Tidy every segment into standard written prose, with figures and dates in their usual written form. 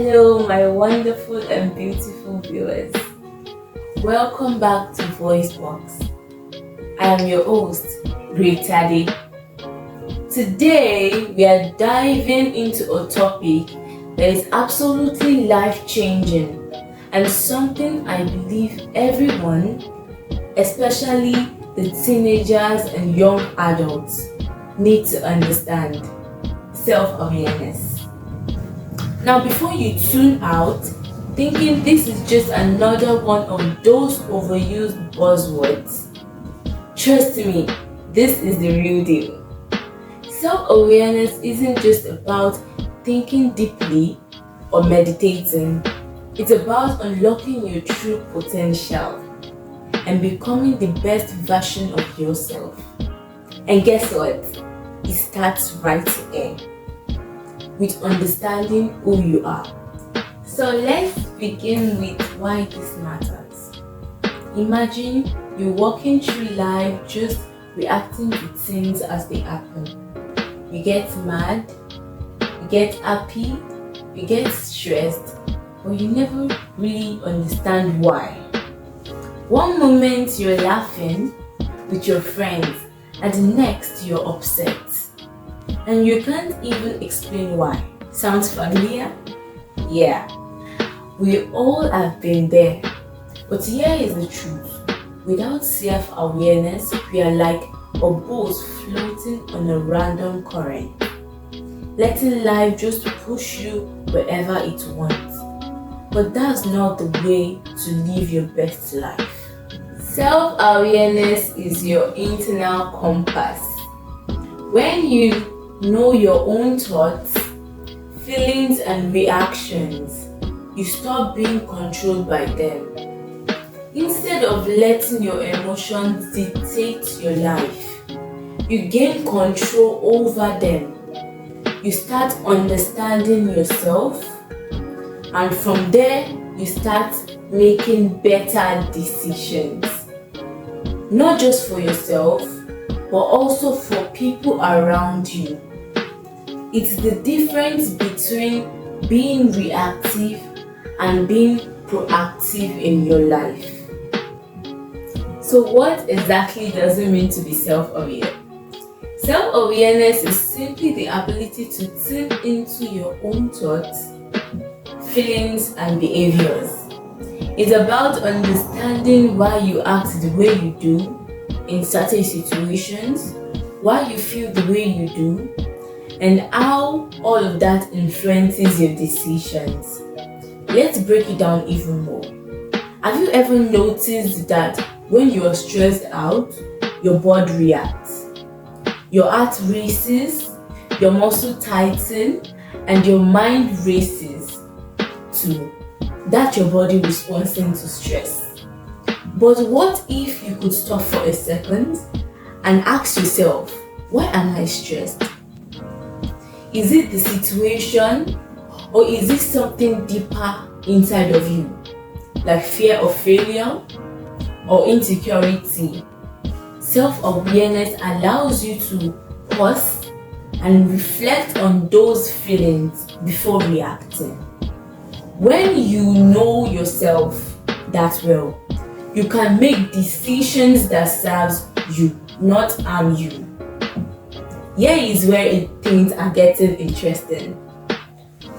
Hello, my wonderful and beautiful viewers. Welcome back to VoiceBox. I am your host, Great Tade. Today, we are diving into a topic that is absolutely life-changing and something I believe everyone, especially the teenagers and young adults, need to understand: self-awareness. Now, before you tune out thinking this is just another one of those overused buzzwords, trust me, this is the real deal. Self-awareness isn't just about thinking deeply or meditating. It's about unlocking your true potential and becoming the best version of yourself. And guess what? It starts right here, with understanding who you are. So let's begin with why this matters. Imagine you're walking through life just reacting to things as they happen. You get mad, you get happy, you get stressed, but you never really understand why. One moment you're laughing with your friends, and the next you're upset. And you can't even explain why. Sounds familiar? Yeah, we all have been there. But here is the truth. Without self-awareness, we are like a boat floating on a random current, letting life just push you wherever it wants. But that's not the way to live your best life. Self-awareness is your internal compass. When you know your own thoughts, feelings, and reactions, you stop being controlled by them. Instead of letting your emotions dictate your life, you gain control over them. You start understanding yourself, and from there, you start making better decisions. Not just for yourself, but also for people around you. It's the difference between being reactive and being proactive in your life. So what exactly does it mean to be self-aware? Self-awareness is simply the ability to tune into your own thoughts, feelings, and behaviors. It's about understanding why you act the way you do in certain situations, why you feel the way you do, and how all of that influences your decisions. Let's break it down even more. Have you ever noticed that when you are stressed out, your body reacts? Your heart races, your muscle tighten, and your mind races too. That's your body responding to stress. But what if you could stop for a second and ask yourself, why am I stressed? Is it the situation, or is it something deeper inside of you, like fear of failure or insecurity? Self-awareness allows you to pause and reflect on those feelings before reacting. When you know yourself that well, you can make decisions that serves you, not harm you. Here is where things are getting interesting.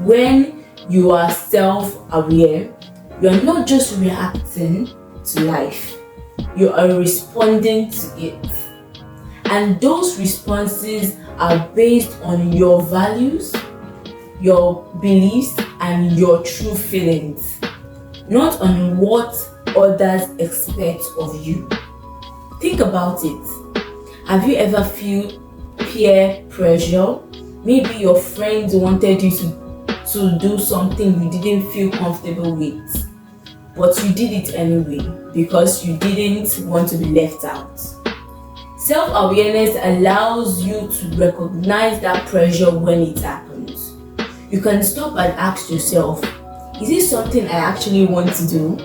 When you are self-aware, you are not just reacting to life, you are responding to it. And those responses are based on your values, your beliefs, and your true feelings, not on what others expect of you. Think about it. Have you ever felt peer pressure? Maybe your friends wanted you to do something you didn't feel comfortable with, but you did it anyway because you didn't want to be left out. Self-awareness allows you to recognize that pressure when it happens. You can stop and ask yourself, is this something I actually want to do?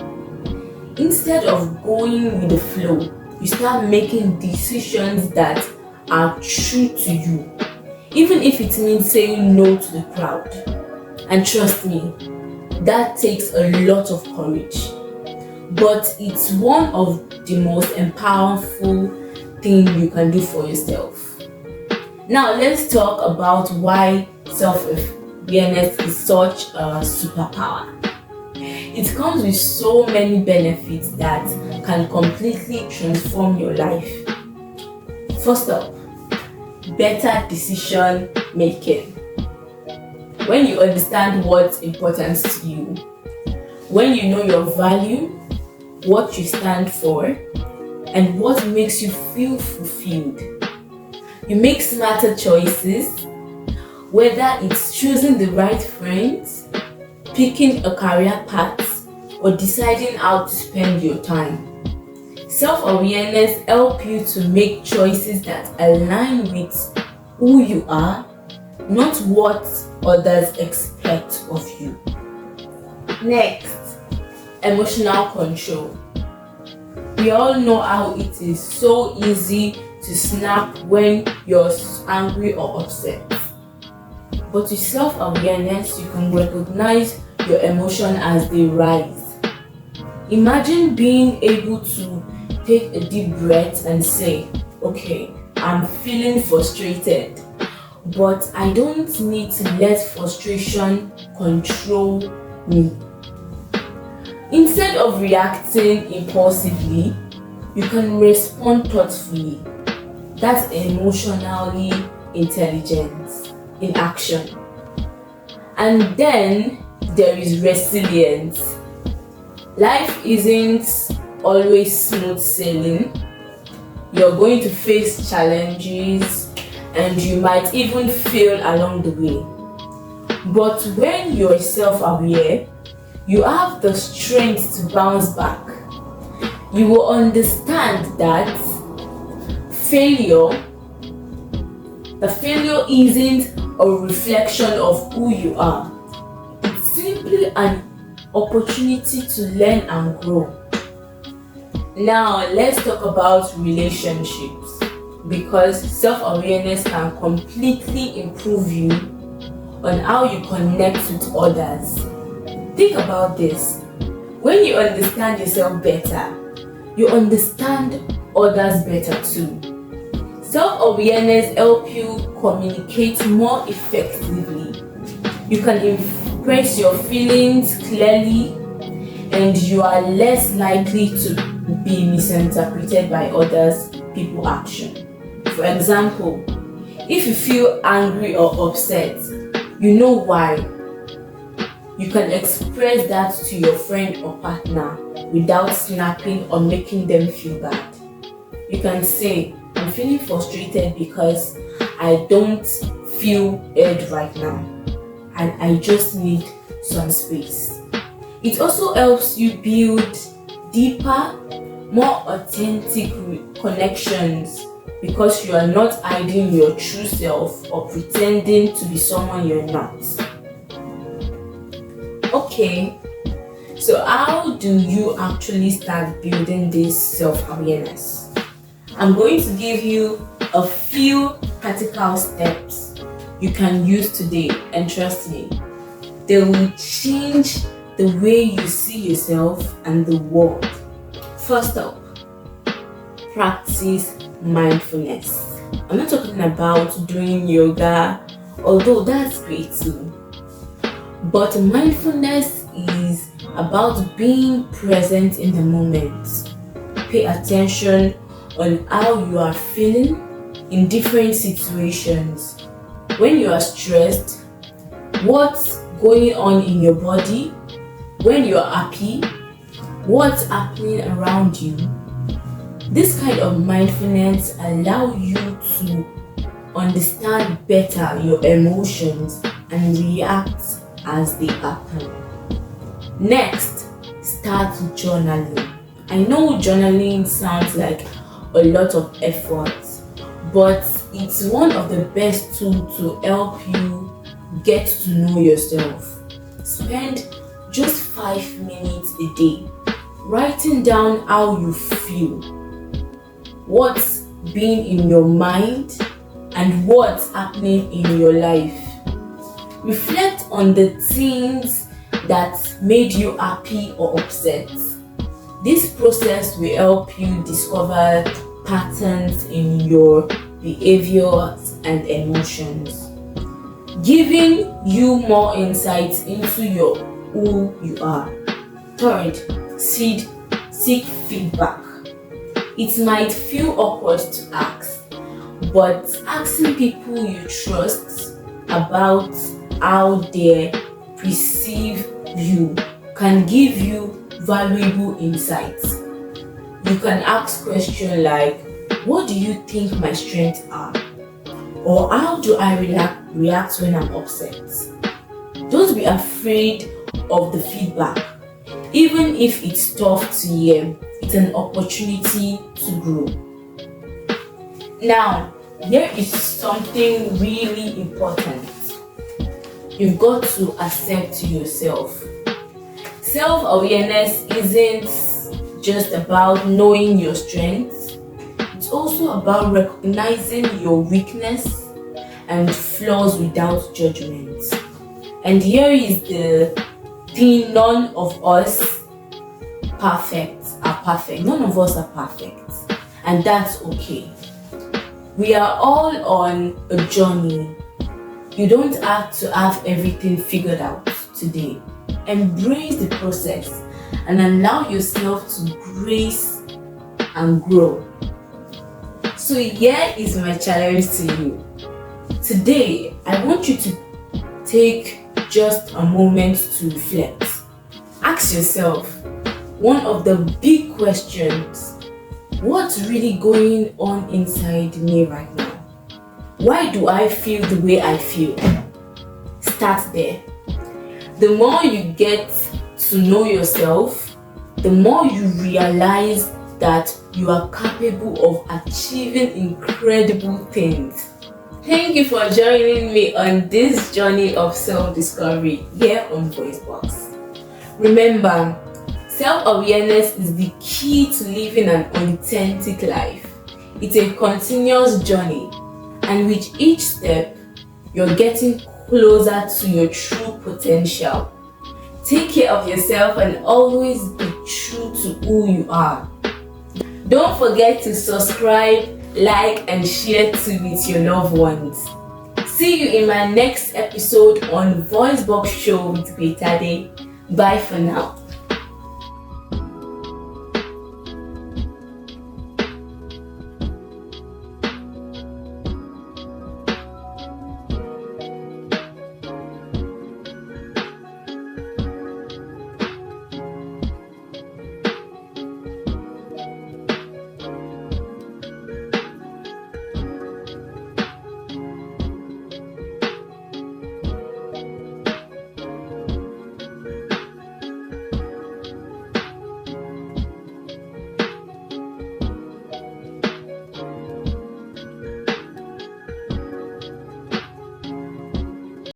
Instead of going with the flow, you start making decisions that are true to you, even if it means saying no to the crowd. And trust me, That takes a lot of courage, but it's one of the most powerful thing you can do for yourself. Now let's talk about why self-awareness is such a superpower. It comes with so many benefits that can completely transform your life. First up, better decision making. When you understand what's important to you, when you know your value, what you stand for, and what makes you feel fulfilled, you make smarter choices, whether it's choosing the right friends, picking a career path, or deciding how to spend your time. Self-awareness helps you to make choices that align with who you are, not what others expect of you. Next, emotional control. We all know how it is so easy to snap when you're angry or upset. But with self-awareness, you can recognize your emotion as they rise. Imagine being able to take a deep breath and say, okay, I'm feeling frustrated, but I don't need to let frustration control me. Instead of reacting impulsively, you can respond thoughtfully. That's emotionally intelligence in action. And then there is resilience. Life isn't always smooth sailing. You're going to face challenges and you might even fail along the way. But when you're self-aware, you have the strength to bounce back. You will understand that failure isn't a reflection of who you are. It's simply an opportunity to learn and grow. Now let's talk about relationships, because self-awareness can completely improve you on how you connect with others. Think about this. When you understand yourself better, you understand others better too. Self-awareness helps you communicate more effectively. You can express your feelings clearly, and you are less likely to be misinterpreted by others' people's action. For example, if you feel angry or upset, you know why. You can express that to your friend or partner without snapping or making them feel bad. You can say, I'm feeling frustrated because I don't feel heard right now and I just need some space. It also helps you build deeper, more authentic connections, because you are not hiding your true self or pretending to be someone you're not. Okay, so how do you actually start building this self-awareness? I'm going to give you a few practical steps you can use today, and trust me, they will change the way you see yourself and the world. First up, practice mindfulness. I'm not talking about doing yoga, although that's great too. But mindfulness is about being present in the moment. Pay attention on how you are feeling in different situations. When you are stressed, what's going on in your body? When you are happy, what's happening around you? This kind of mindfulness allows you to understand better your emotions and react as they happen. Next, start journaling. I know journaling sounds like a lot of effort, but it's one of the best tools to help you get to know yourself. Spend just 5 minutes a day writing down how you feel, what's been in your mind, and what's happening in your life. Reflect on the things that made you happy or upset. This process will help you discover patterns in your behaviors and emotions, giving you more insights into who you are. Third, seek feedback. It might feel awkward to ask, but asking people you trust about how they perceive you can give you valuable insights. You can ask questions like, what do you think my strengths are? Or how do I react when I'm upset? Don't be afraid of the feedback. Even if it's tough to hear, it's an opportunity to grow. Now, here is something really important. You've got to accept yourself. Self-awareness isn't just about knowing your strengths. It's also about recognizing your weakness and flaws without judgment. And here is the thing: none of us are perfect. None of us are perfect, and that's okay. We are all on a journey. You don't have to have everything figured out today. Embrace the process and allow yourself to grace and grow. So here is my challenge to you. Today, I want you to take just a moment to reflect. Ask yourself one of the big questions: what's really going on inside me right now? Why do I feel the way I feel? Start there. The more you get to know yourself, the more you realize that you are capable of achieving incredible things. Thank you for joining me on this journey of self-discovery here on VoiceBox. Remember, self-awareness is the key to living an authentic life. It's a continuous journey, and with each step, you're getting closer to your true potential. Take care of yourself and always be true to who you are. Don't forget to subscribe, like, and share with your loved ones. See you in my next episode on VoiceBox Show with Great Tade. Bye for now.